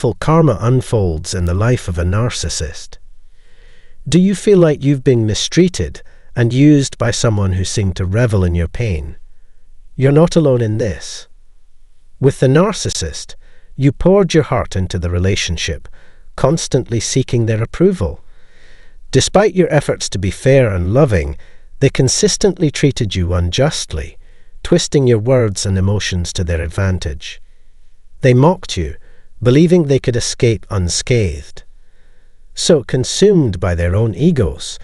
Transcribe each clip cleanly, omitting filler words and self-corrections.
Full karma unfolds in the life of a narcissist. Do you feel like you've been mistreated and used by someone who seemed to revel in your pain? You're not alone in this. With the narcissist, you poured your heart into the relationship, constantly seeking their approval. Despite your efforts to be fair and loving, they consistently treated you unjustly, twisting your words and emotions to their advantage. They mocked you, believing they could escape unscathed. So, consumed by their own egos,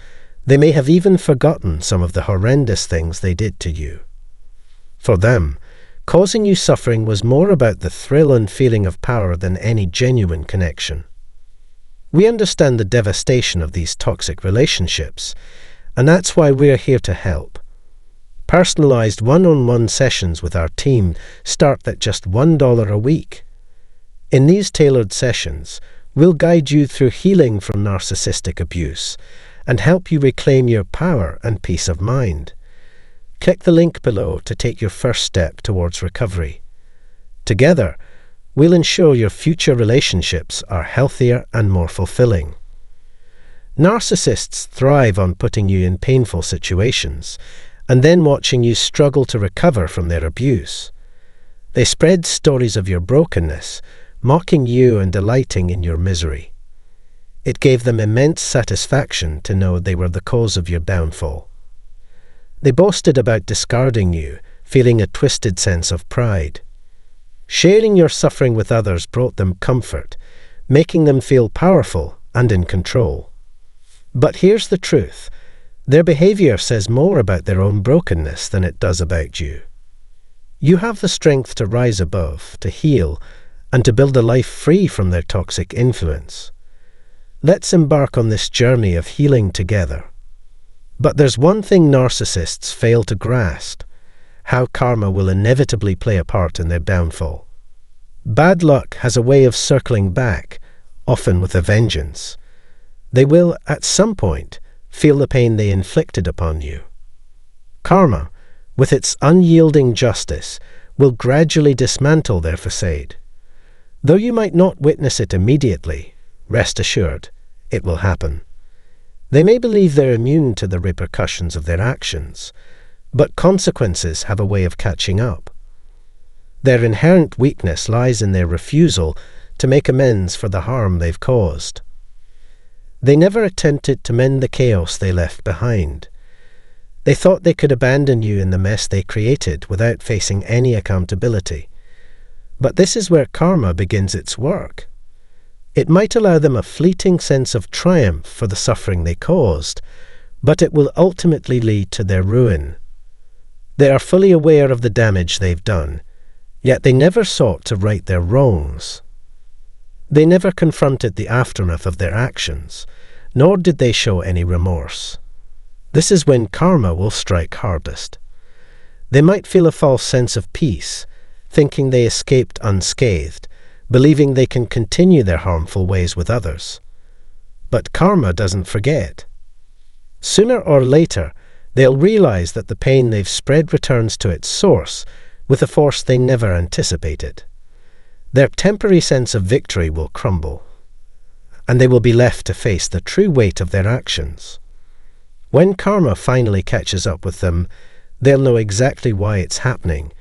they may have even forgotten some of the horrendous things they did to you. For them, causing you suffering was more about the thrill and feeling of power than any genuine connection. We understand the devastation of these toxic relationships, and that's why we're here to help. Personalized one-on-one sessions with our team start at just $1 a week. In these tailored sessions, we'll guide you through healing from narcissistic abuse and help you reclaim your power and peace of mind. Click the link below to take your first step towards recovery. Together, we'll ensure your future relationships are healthier and more fulfilling. Narcissists thrive on putting you in painful situations and then watching you struggle to recover from their abuse. They spread stories of your brokenness, mocking you and delighting in your misery. It gave them immense satisfaction to know they were the cause of your downfall. They boasted about discarding you, feeling a twisted sense of pride. Sharing your suffering with others brought them comfort, making them feel powerful and in control. But here's the truth. Their behavior says more about their own brokenness than it does about you. You have the strength to rise above, to heal, and to build a life free from their toxic influence. Let's embark on this journey of healing together. But there's one thing narcissists fail to grasp: how karma will inevitably play a part in their downfall. Bad luck has a way of circling back, often with a vengeance. They will, at some point, feel the pain they inflicted upon you. Karma, with its unyielding justice, will gradually dismantle their facade. Though you might not witness it immediately, rest assured, it will happen. They may believe they're immune to the repercussions of their actions, but consequences have a way of catching up. Their inherent weakness lies in their refusal to make amends for the harm they've caused. They never attempted to mend the chaos they left behind. They thought they could abandon you in the mess they created without facing any accountability. But this is where karma begins its work. It might allow them a fleeting sense of triumph for the suffering they caused, but it will ultimately lead to their ruin. They are fully aware of the damage they've done, yet they never sought to right their wrongs. They never confronted the aftermath of their actions, nor did they show any remorse. This is when karma will strike hardest. They might feel a false sense of peace, thinking they escaped unscathed, believing they can continue their harmful ways with others. But karma doesn't forget. Sooner or later, they'll realize that the pain they've spread returns to its source with a force they never anticipated. Their temporary sense of victory will crumble, and they will be left to face the true weight of their actions. When karma finally catches up with them, they'll know exactly why it's happening,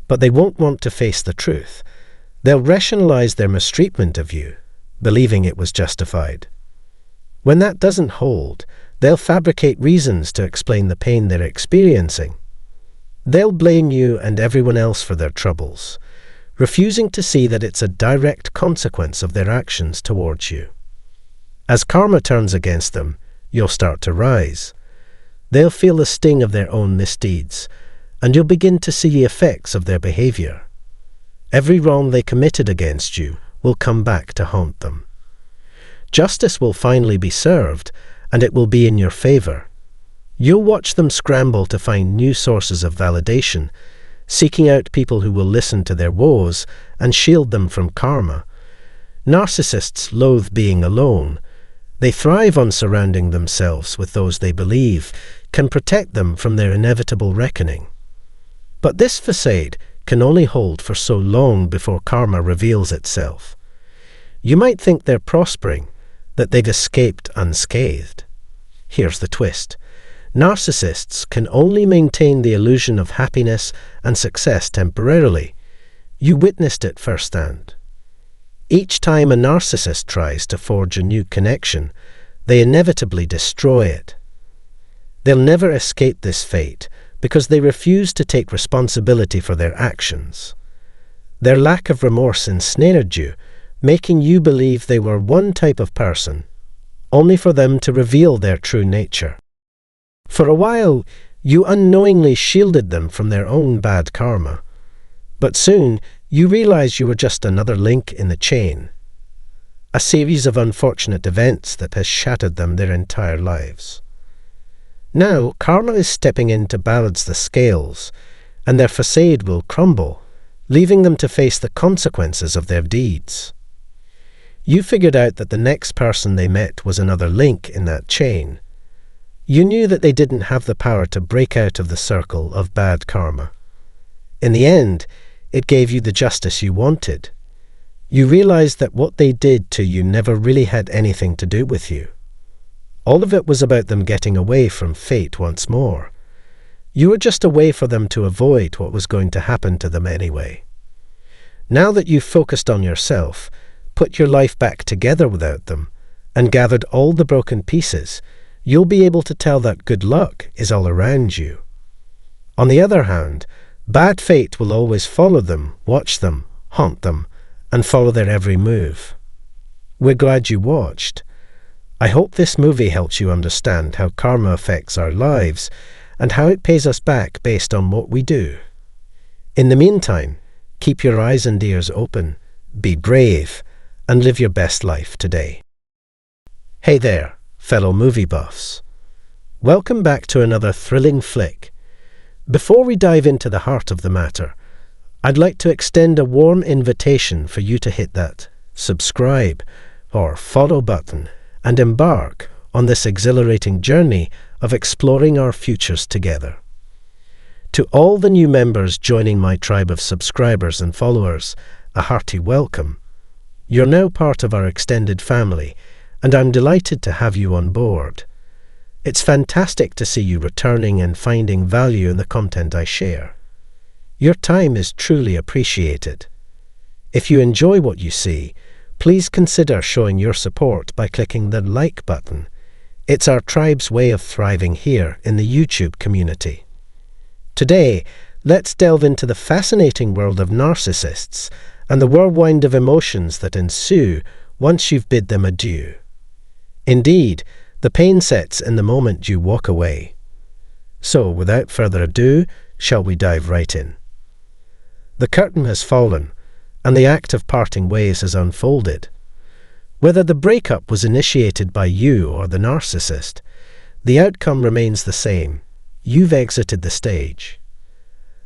but they won't want to face the truth. They'll rationalize their mistreatment of you, believing it was justified. When that doesn't hold, they'll fabricate reasons to explain the pain they're experiencing. They'll blame you and everyone else for their troubles, refusing to see that it's a direct consequence of their actions towards you. As karma turns against them, you'll start to rise. They'll feel the sting of their own misdeeds, and you'll begin to see the effects of their behavior. Every wrong they committed against you will come back to haunt them. Justice will finally be served, and it will be in your favor. You'll watch them scramble to find new sources of validation, seeking out people who will listen to their woes and shield them from karma. Narcissists loathe being alone. They thrive on surrounding themselves with those they believe can protect them from their inevitable reckoning. But this facade can only hold for so long before karma reveals itself. You might think they're prospering, that they've escaped unscathed. Here's the twist. Narcissists can only maintain the illusion of happiness and success temporarily. You witnessed it firsthand. Each time a narcissist tries to forge a new connection, they inevitably destroy it. They'll never escape this fate because they refuse to take responsibility for their actions. Their lack of remorse ensnared you, making you believe they were one type of person, only for them to reveal their true nature. For a while, you unknowingly shielded them from their own bad karma. But soon, you realized you were just another link in the chain, a series of unfortunate events that has shattered them their entire lives. Now, karma is stepping in to balance the scales, and their facade will crumble, leaving them to face the consequences of their deeds. You figured out that the next person they met was another link in that chain. You knew that they didn't have the power to break out of the circle of bad karma. In the end, it gave you the justice you wanted. You realized that what they did to you never really had anything to do with you. All of it was about them getting away from fate once more. You were just a way for them to avoid what was going to happen to them anyway. Now that you've focused on yourself, put your life back together without them, and gathered all the broken pieces, you'll be able to tell that good luck is all around you. On the other hand, bad fate will always follow them, watch them, haunt them, and follow their every move. We're glad you watched. I hope this movie helps you understand how karma affects our lives and how it pays us back based on what we do. In the meantime, keep your eyes and ears open, be brave, and live your best life today. Hey there, fellow movie buffs. Welcome back to another thrilling flick. Before we dive into the heart of the matter, I'd like to extend a warm invitation for you to hit that subscribe or follow button and embark on this exhilarating journey of exploring our futures together. To all the new members joining my tribe of subscribers and followers, a hearty welcome. You're now part of our extended family, and I'm delighted to have you on board. It's fantastic to see you returning and finding value in the content I share. Your time is truly appreciated. If you enjoy what you see, please consider showing your support by clicking the like button. It's our tribe's way of thriving here in the YouTube community. Today, let's delve into the fascinating world of narcissists and the whirlwind of emotions that ensue once you've bid them adieu. Indeed, the pain sets in the moment you walk away. So, without further ado, shall we dive right in? The curtain has fallen, and the act of parting ways has unfolded. Whether the breakup was initiated by you or the narcissist, the outcome remains the same. You've exited the stage.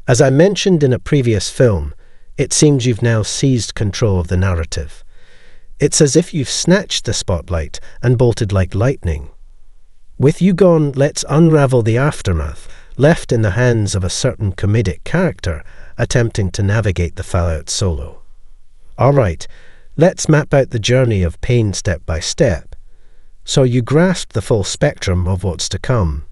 As I mentioned in a previous film, it seems you've now seized control of the narrative. It's as if you've snatched the spotlight and bolted like lightning. With you gone, let's unravel the aftermath, left in the hands of a certain comedic character attempting to navigate the fallout solo. All right, let's map out the journey of pain step by step, so you grasp the full spectrum of what's to come.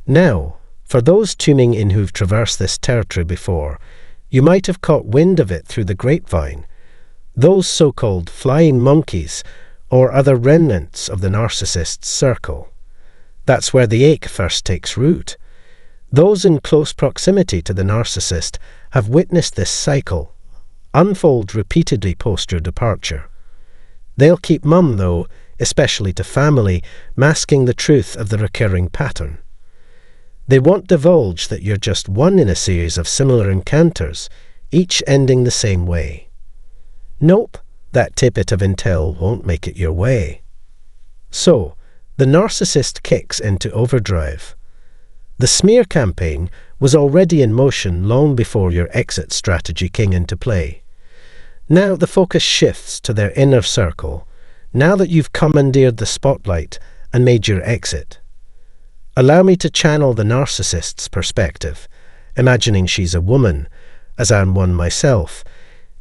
Now, for those tuning in who've traversed this territory before, you might have caught wind of it through the grapevine. Those so-called flying monkeys or other remnants of the narcissist's circle. That's where the ache first takes root. Those in close proximity to the narcissist have witnessed this cycle unfold repeatedly post your departure. They'll keep mum, though, especially to family, masking the truth of the recurring pattern. They won't divulge that you're just one in a series of similar encounters, each ending the same way. Nope, that tidbit of intel won't make it your way. So, the narcissist kicks into overdrive. The smear campaign was already in motion long before your exit strategy came into play. Now the focus shifts to their inner circle, now that you've commandeered the spotlight and made your exit. Allow me to channel the narcissist's perspective, imagining she's a woman, as I'm one myself.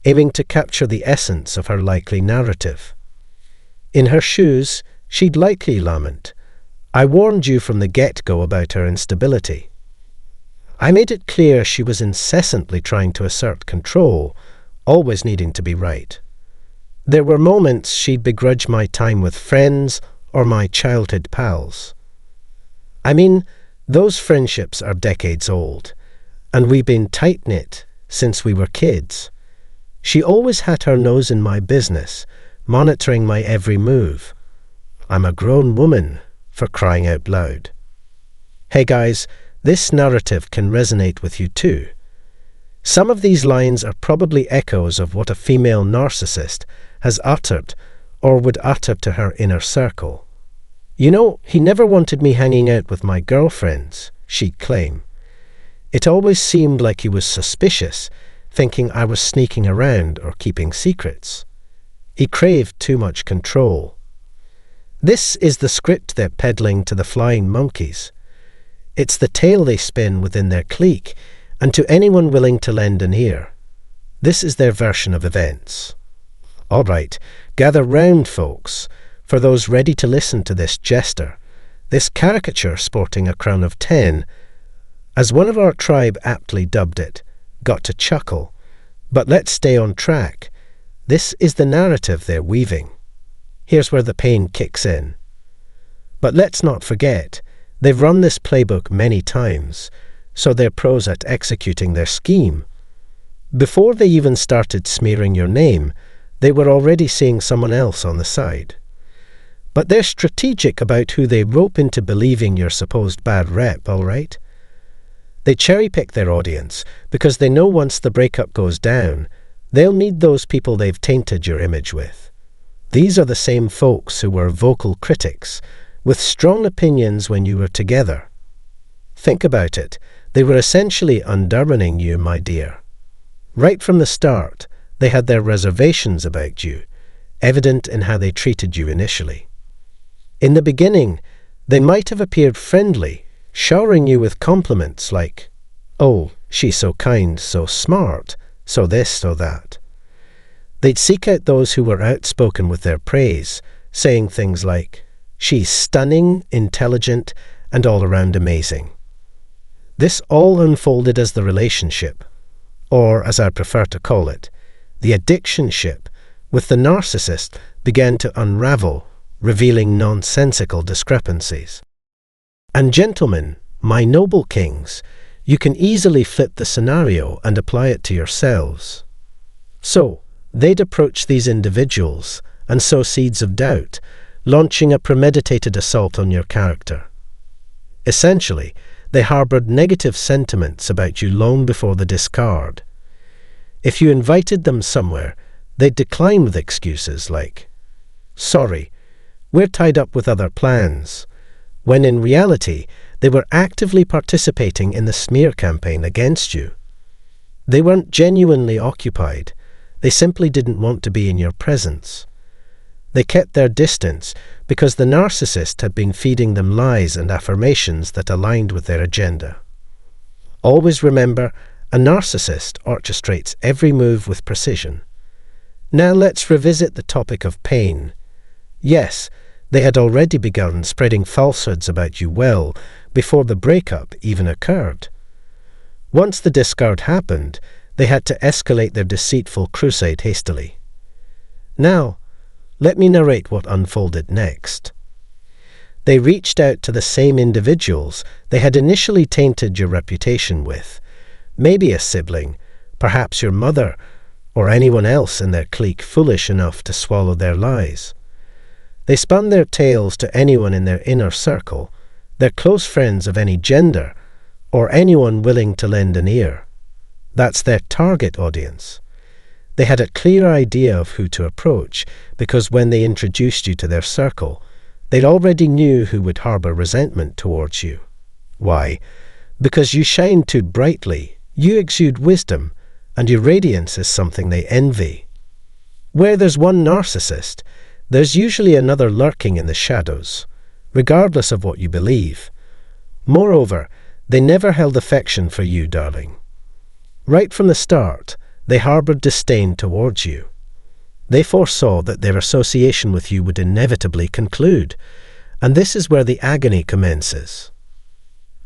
aiming to capture the essence of her likely narrative. In her shoes, she'd likely lament, "I warned you from the get-go about her instability. I made it clear she was incessantly trying to assert control, always needing to be right. There were moments she'd begrudge my time with friends or my childhood pals. I mean, those friendships are decades old, and we've been tight-knit since we were kids. She always had her nose in my business, monitoring my every move. I'm a grown woman, for crying out loud." Hey guys, this narrative can resonate with you too. Some of these lines are probably echoes of what a female narcissist has uttered or would utter to her inner circle. "You know, he never wanted me hanging out with my girlfriends," she'd claim. "It always seemed like he was suspicious, thinking I was sneaking around or keeping secrets. He craved too much control." This is the script they're peddling to the flying monkeys. It's the tale they spin within their clique, and to anyone willing to lend an ear. This is their version of events. All right, gather round, folks, for those ready to listen to this jester, this caricature sporting a crown of 10, as one of our tribe aptly dubbed it, got to chuckle. But let's stay on track. This is the narrative they're weaving. Here's where the pain kicks in. But let's not forget, they've run this playbook many times, so they're pros at executing their scheme. Before they even started smearing your name, they were already seeing someone else on the side. But they're strategic about who they rope into believing your supposed bad rep, all right? They cherry-pick their audience because they know once the breakup goes down, they'll need those people they've tainted your image with. These are the same folks who were vocal critics, with strong opinions when you were together. Think about it. They were essentially undermining you, my dear. Right from the start, they had their reservations about you, evident in how they treated you initially. In the beginning, they might have appeared friendly, showering you with compliments like, "Oh, she's so kind, so smart, so this, so that." They'd seek out those who were outspoken with their praise, saying things like, "She's stunning, intelligent, and all around amazing." This all unfolded as the relationship, or as I prefer to call it, the addiction-ship, with the narcissist began to unravel, revealing nonsensical discrepancies. And gentlemen, my noble kings, you can easily flip the scenario and apply it to yourselves. So, they'd approach these individuals and sow seeds of doubt, launching a premeditated assault on your character. Essentially, they harbored negative sentiments about you long before the discard. If you invited them somewhere, they'd decline with excuses like, "Sorry, we're tied up with other plans," when in reality, they were actively participating in the smear campaign against you. They weren't genuinely occupied. They simply didn't want to be in your presence. They kept their distance because the narcissist had been feeding them lies and affirmations that aligned with their agenda. Always remember, a narcissist orchestrates every move with precision. Now let's revisit the topic of pain. Yes, they had already begun spreading falsehoods about you well before the breakup even occurred. Once the discard happened, they had to escalate their deceitful crusade hastily. Now, let me narrate what unfolded next. They reached out to the same individuals they had initially tainted your reputation with, maybe a sibling, perhaps your mother, or anyone else in their clique foolish enough to swallow their lies. They spun their tales to anyone in their inner circle, their close friends of any gender, or anyone willing to lend an ear. That's their target audience. They had a clear idea of who to approach, because when they introduced you to their circle, they already knew who would harbour resentment towards you. Why? Because you shine too brightly, you exude wisdom, and your radiance is something they envy. Where there's one narcissist, there's usually another lurking in the shadows, regardless of what you believe. Moreover, they never held affection for you, darling. Right from the start, they harbored disdain towards you. They foresaw that their association with you would inevitably conclude, and this is where the agony commences.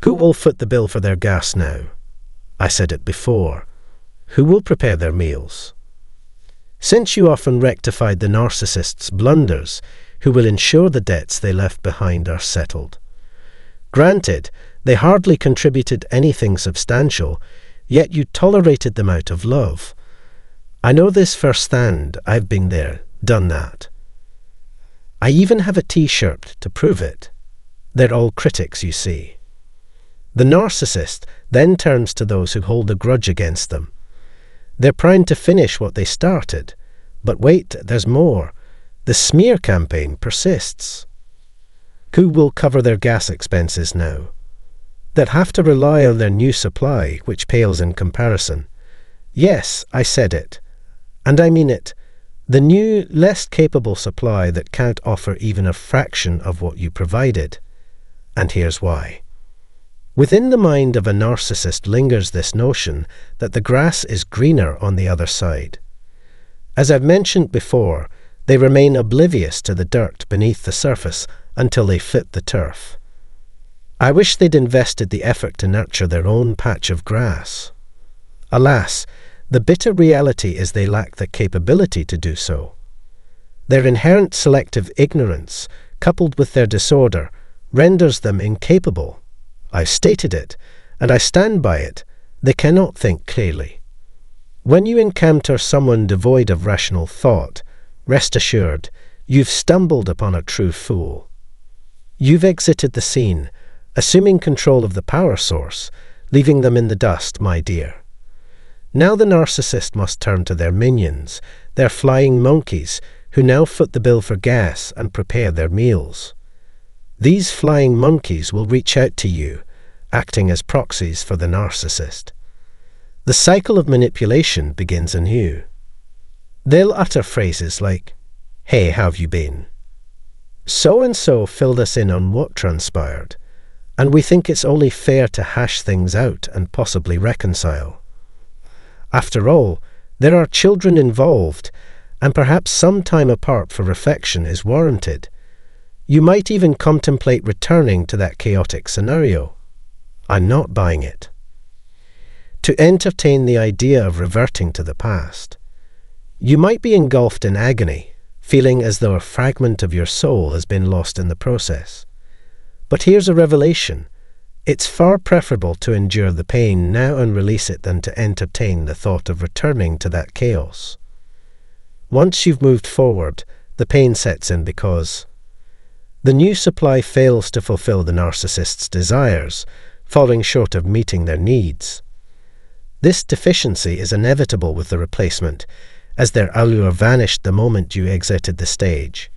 Who will foot the bill for their gas now? I said it before. Who will prepare their meals? Since you often rectified the narcissist's blunders, who will ensure the debts they left behind are settled? Granted, they hardly contributed anything substantial, yet you tolerated them out of love. I know this firsthand. I've been there, done that. I even have a t-shirt to prove it. They're all critics, you see. The narcissist then turns to those who hold a grudge against them. They're primed to finish what they started. But wait, there's more. The smear campaign persists. Who will cover their gas expenses now? They'll have to rely on their new supply, which pales in comparison. Yes, I said it. And I mean it. The new, less capable supply that can't offer even a fraction of what you provided. And here's why. Within the mind of a narcissist lingers this notion that the grass is greener on the other side. As I've mentioned before, they remain oblivious to the dirt beneath the surface until they fit the turf. I wish they'd invested the effort to nurture their own patch of grass. Alas, the bitter reality is they lack the capability to do so. Their inherent selective ignorance, coupled with their disorder, renders them incapable. I've stated it, and I stand by it. They cannot think clearly. When you encounter someone devoid of rational thought, rest assured, you've stumbled upon a true fool. You've exited the scene, assuming control of the power source, leaving them in the dust, my dear. Now the narcissist must turn to their minions, their flying monkeys, who now foot the bill for gas and prepare their meals. These flying monkeys will reach out to you, acting as proxies for the narcissist. The cycle of manipulation begins anew. They'll utter phrases like, "Hey, how have you been? So-and-so filled us in on what transpired, and we think it's only fair to hash things out and possibly reconcile. After all, there are children involved, and perhaps some time apart for reflection is warranted. You might even contemplate returning to that chaotic scenario. I'm not buying it." To entertain the idea of reverting to the past. You might be engulfed in agony, feeling as though a fragment of your soul has been lost in the process. But here's a revelation. It's far preferable to endure the pain now and release it than to entertain the thought of returning to that chaos. Once you've moved forward, the pain sets in because the new supply fails to fulfill the narcissist's desires, falling short of meeting their needs. This deficiency is inevitable with the replacement, as their allure vanished the moment you exited the stage.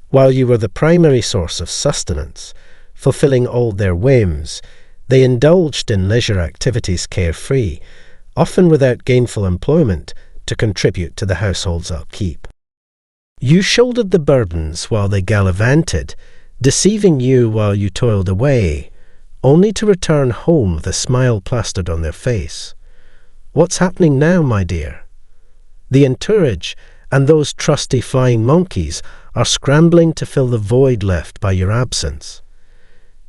While you were the primary source of sustenance, fulfilling all their whims, they indulged in leisure activities carefree, often without gainful employment to contribute to the household's upkeep. You shouldered the burdens while they gallivanted, deceiving you while you toiled away, only to return home with a smile plastered on their face. What's happening now, my dear? The entourage and those trusty flying monkeys are scrambling to fill the void left by your absence.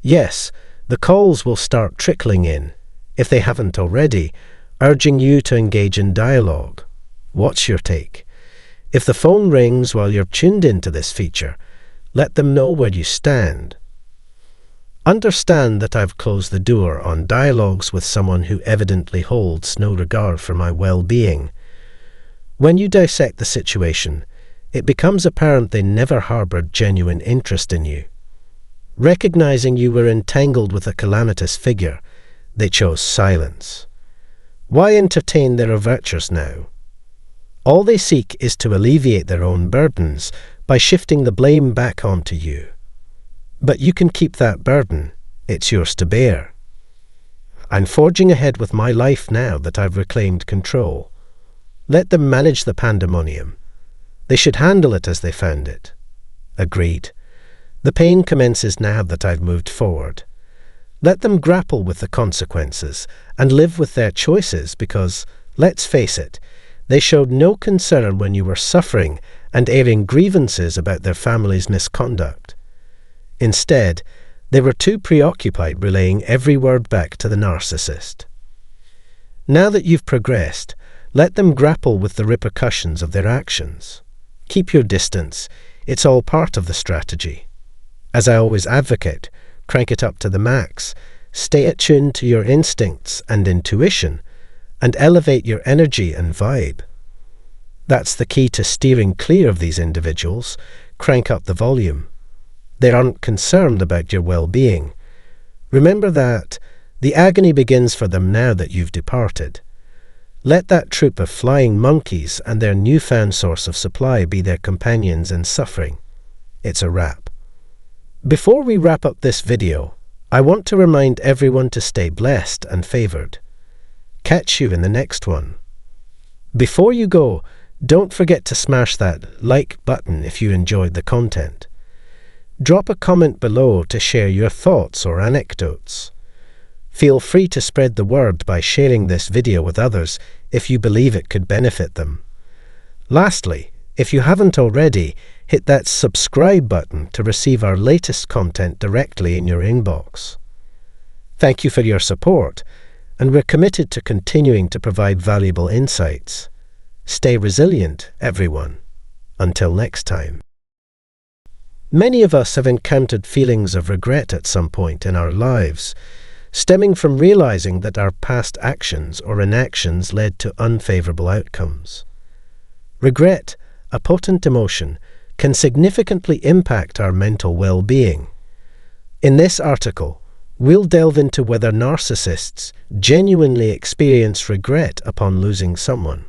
Yes, the calls will start trickling in, if they haven't already, urging you to engage in dialogue. What's your take? If the phone rings while you're tuned into this feature, let them know where you stand. Understand that I've closed the door on dialogues with someone who evidently holds no regard for my well-being. When you dissect the situation, it becomes apparent they never harbored genuine interest in you. Recognizing you were entangled with a calamitous figure, they chose silence. Why entertain their overtures now? All they seek is to alleviate their own burdens by shifting the blame back onto you. But you can keep that burden. It's yours to bear. I'm forging ahead with my life now that I've reclaimed control. Let them manage the pandemonium. They should handle it as they found it. Agreed. The pain commences now that I've moved forward. Let them grapple with the consequences and live with their choices because, Let's face it, they showed no concern when you were suffering and airing grievances about their family's misconduct. Instead, they were too preoccupied relaying every word back to the narcissist. Now that you've progressed, let them grapple with the repercussions of their actions. Keep your distance. It's all part of the strategy. As I always advocate, crank it up to the max, stay attuned to your instincts and intuition, and elevate your energy and vibe. That's the key to steering clear of these individuals. Crank up the volume. They aren't concerned about your well-being. Remember that the agony begins for them now that you've departed. Let that troop of flying monkeys and their newfound source of supply be their companions in suffering. It's a wrap. Before we wrap up this video, I want to remind everyone to stay blessed and favored. Catch you in the next one. Before you go, don't forget to smash that like button if you enjoyed the content. Drop a comment below to share your thoughts or anecdotes. Feel free to spread the word by sharing this video with others if you believe it could benefit them. Lastly, if you haven't already, hit that subscribe button to receive our latest content directly in your inbox. Thank you for your support, and we're committed to continuing to provide valuable insights. Stay resilient, everyone. Until next time. Many of us have encountered feelings of regret at some point in our lives, stemming from realizing that our past actions or inactions led to unfavorable outcomes. Regret, a potent emotion, can significantly impact our mental well-being. In this article, we'll delve into whether narcissists genuinely experience regret upon losing someone.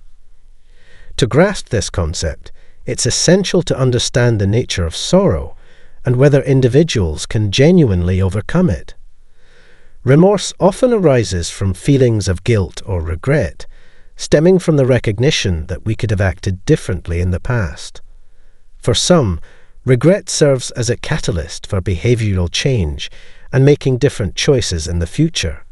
To grasp this concept, it's essential to understand the nature of sorrow and whether individuals can genuinely overcome it. Remorse often arises from feelings of guilt or regret, stemming from the recognition that we could have acted differently in the past. For some, regret serves as a catalyst for behavioral change and making different choices in the future.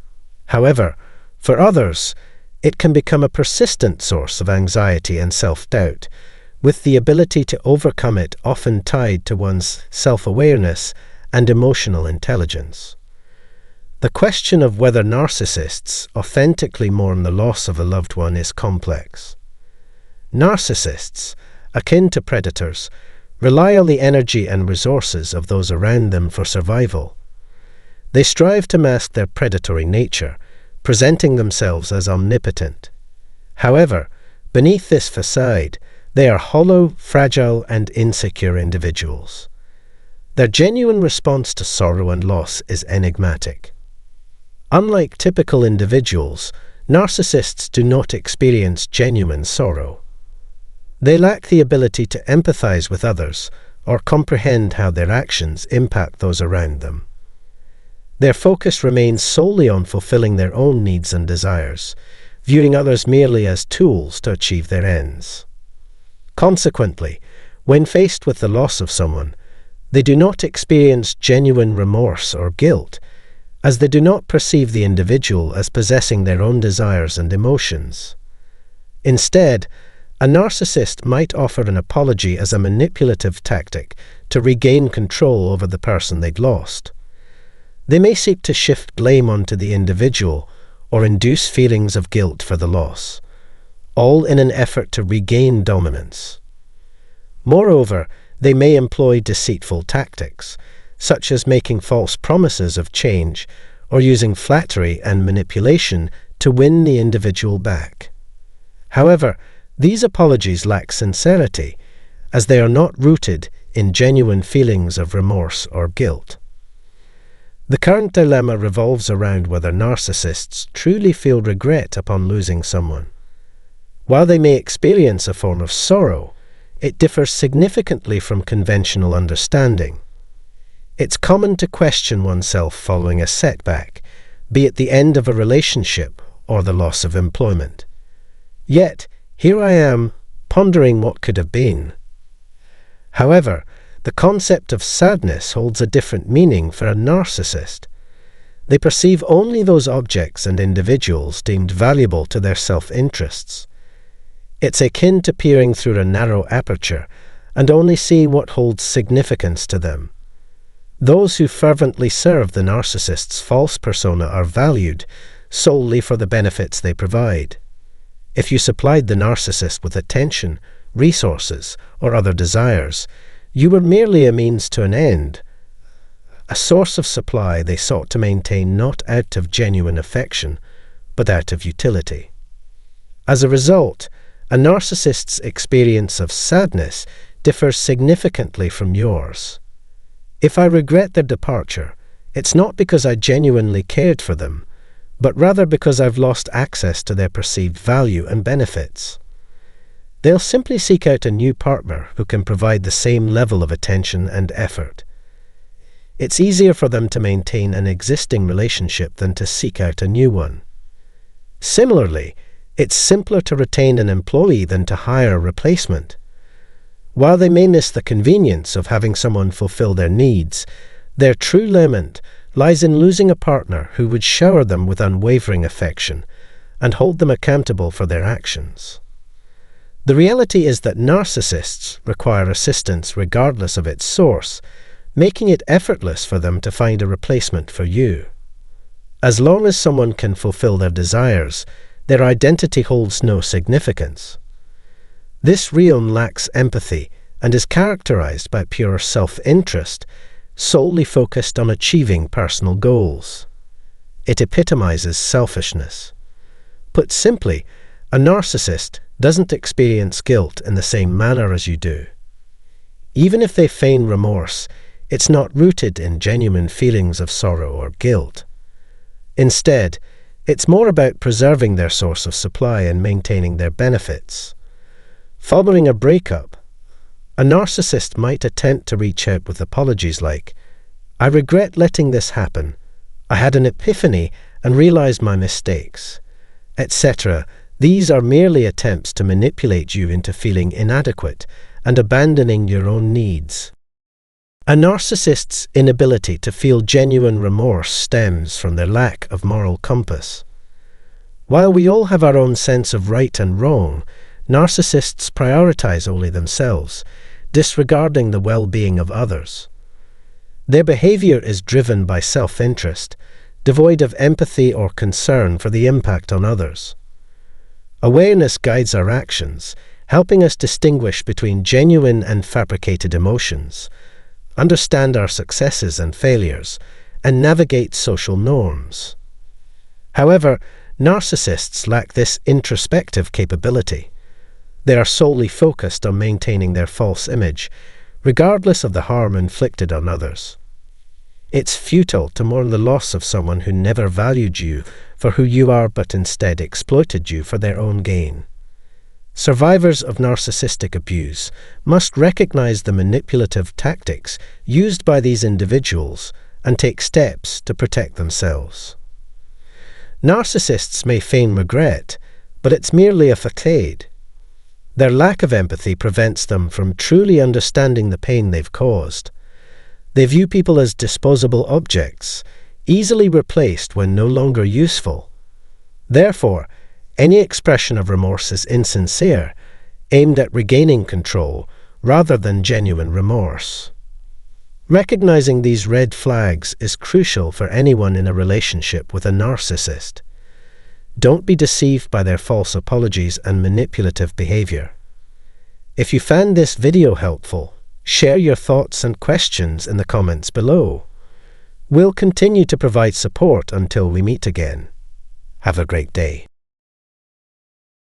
However, for others, it can become a persistent source of anxiety and self-doubt, with the ability to overcome it often tied to one's self-awareness and emotional intelligence. The question of whether narcissists authentically mourn the loss of a loved one is complex. Narcissists, akin to predators, rely on the energy and resources of those around them for survival. They strive to mask their predatory nature, presenting themselves as omnipotent. However, beneath this facade, they are hollow, fragile, and insecure individuals. Their genuine response to sorrow and loss is enigmatic. Unlike typical individuals, narcissists do not experience genuine sorrow. They lack the ability to empathize with others or comprehend how their actions impact those around them. Their focus remains solely on fulfilling their own needs and desires, viewing others merely as tools to achieve their ends. Consequently, when faced with the loss of someone, they do not experience genuine remorse or guilt, as they do not perceive the individual as possessing their own desires and emotions. Instead, a narcissist might offer an apology as a manipulative tactic to regain control over the person they'd lost. They may seek to shift blame onto the individual or induce feelings of guilt for the loss, all in an effort to regain dominance. Moreover, they may employ deceitful tactics, such as making false promises of change or using flattery and manipulation to win the individual back. However, these apologies lack sincerity, as they are not rooted in genuine feelings of remorse or guilt. The current dilemma revolves around whether narcissists truly feel regret upon losing someone. While they may experience a form of sorrow, it differs significantly from conventional understanding. It's common to question oneself following a setback, be it the end of a relationship or the loss of employment. Yet, here I am, pondering what could have been. However, the concept of sadness holds a different meaning for a narcissist. They perceive only those objects and individuals deemed valuable to their self-interests. It's akin to peering through a narrow aperture and only see what holds significance to them. Those who fervently serve the narcissist's false persona are valued solely for the benefits they provide. If you supplied the narcissist with attention, resources, or other desires, you were merely a means to an end, a source of supply they sought to maintain not out of genuine affection, but out of utility. As a result, a narcissist's experience of sadness differs significantly from yours. If I regret their departure, it's not because I genuinely cared for them, but rather because I've lost access to their perceived value and benefits. They'll simply seek out a new partner who can provide the same level of attention and effort. It's easier for them to maintain an existing relationship than to seek out a new one. Similarly, it's simpler to retain an employee than to hire a replacement. While they may miss the convenience of having someone fulfill their needs, their true lament lies in losing a partner who would shower them with unwavering affection and hold them accountable for their actions. The reality is that narcissists require assistance regardless of its source, making it effortless for them to find a replacement for you. As long as someone can fulfill their desires, their identity holds no significance. This realm lacks empathy and is characterized by pure self-interest, solely focused on achieving personal goals. It epitomizes selfishness. Put simply, a narcissist doesn't experience guilt in the same manner as you do. Even if they feign remorse, it's not rooted in genuine feelings of sorrow or guilt. Instead, it's more about preserving their source of supply and maintaining their benefits. Following a breakup, a narcissist might attempt to reach out with apologies like, "I regret letting this happen. I had an epiphany and realized my mistakes," etc. These are merely attempts to manipulate you into feeling inadequate and abandoning your own needs. A narcissist's inability to feel genuine remorse stems from their lack of moral compass. While we all have our own sense of right and wrong, narcissists prioritize only themselves, disregarding the well-being of others. Their behavior is driven by self-interest, devoid of empathy or concern for the impact on others. Awareness guides our actions, helping us distinguish between genuine and fabricated emotions, understand our successes and failures, and navigate social norms. However, narcissists lack this introspective capability. They are solely focused on maintaining their false image, regardless of the harm inflicted on others. It's futile to mourn the loss of someone who never valued you for who you are but instead exploited you for their own gain. Survivors of narcissistic abuse must recognize the manipulative tactics used by these individuals and take steps to protect themselves. Narcissists may feign regret, but it's merely a facade. Their lack of empathy prevents them from truly understanding the pain they've caused. They view people as disposable objects, easily replaced when no longer useful. Therefore, any expression of remorse is insincere, aimed at regaining control rather than genuine remorse. Recognizing these red flags is crucial for anyone in a relationship with a narcissist. Don't be deceived by their false apologies and manipulative behavior. If you found this video helpful, share your thoughts and questions in the comments below. We'll continue to provide support until we meet again. Have a great day.